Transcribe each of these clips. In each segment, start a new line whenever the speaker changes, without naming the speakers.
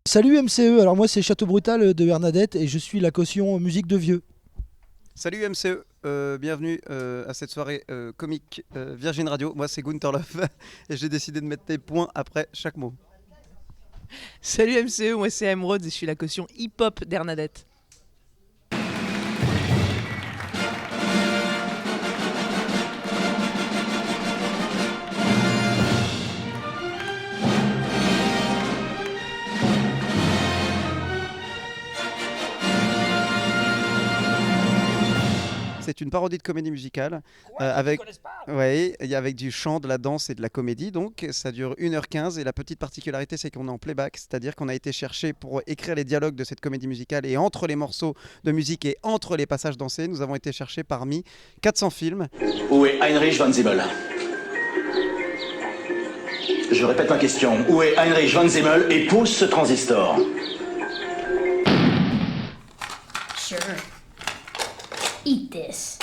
Salut MCE, alors moi c'est Château Brutal de Bernadette et je suis la caution musique de vieux.
Salut MCE, bienvenue à cette soirée comique Virgin Radio. Moi c'est Gunther Love et j'ai décidé de mettre des points après chaque mot.
Salut MCE, moi c'est Emerald et je suis la caution hip-hop d'Ernadette.
C'est une parodie de comédie musicale avec, ouais, avec du chant, de la danse et de la comédie. Donc ça dure 1h15 et la petite particularité c'est qu'on est en playback, c'est-à-dire qu'on a été chercher pour écrire les dialogues de cette comédie musicale et entre les morceaux de musique et entre les passages dansés, nous avons été chercher parmi 400 films.
Où est Heinrich von Zimmel? Je répète ma question. Où est Heinrich von Zimmel et pousse ce transistor?
Sure. Eat this.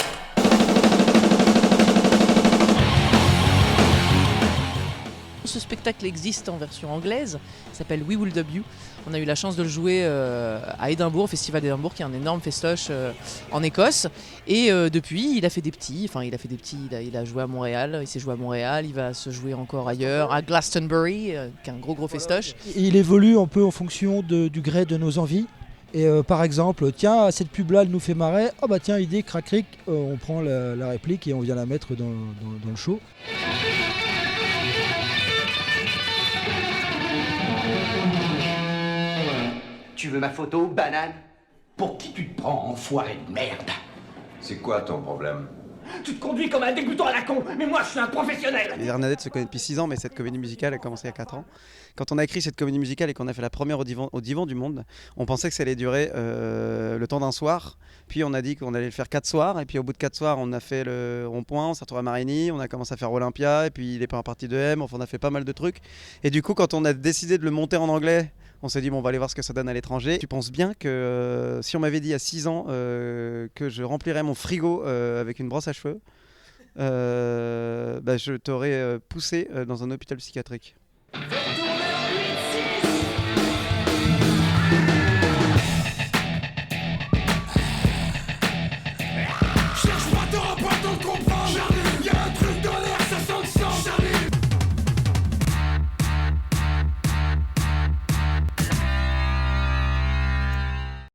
Ce spectacle existe en version anglaise, il s'appelle We Will Dub You. On a eu la chance de le jouer à Édimbourg, au Festival d'Édimbourg, qui est un énorme festoche en Écosse. Et depuis, il a fait des petits, il a joué à Montréal, il s'est joué à Montréal, il va se jouer encore ailleurs, à Glastonbury, qui est un gros festoche.
Et il évolue un peu en fonction du gré de nos envies. Et par exemple, tiens, cette pub-là, elle nous fait marrer. Oh bah tiens, idée, crac cric, on prend la réplique et on vient la mettre dans le show.
Tu veux ma photo, banane? Pour qui tu te prends, enfoiré de merde?
C'est quoi ton problème?
Tu te conduis comme un débutant à la con, mais moi je suis un professionnel!
Les Bernadette se connaissent depuis 6 ans, mais cette comédie musicale a commencé il y a 4 ans. Quand on a écrit cette comédie musicale et qu'on a fait la première au divan du Monde, on pensait que ça allait durer le temps d'un soir. Puis on a dit qu'on allait le faire 4 soirs. Et puis au bout de 4 soirs, on a fait le rond-point, on s'est retrouvé à Marigny, on a commencé à faire Olympia. Et puis il est pas en partie de M, enfin on a fait pas mal de trucs. Et du coup, quand on a décidé de le monter en anglais, on s'est dit, bon, on va aller voir ce que ça donne à l'étranger. Tu penses bien que si on m'avait dit à 6 ans que je remplirais mon frigo avec une brosse à cheveux, je t'aurais poussé dans un hôpital psychiatrique.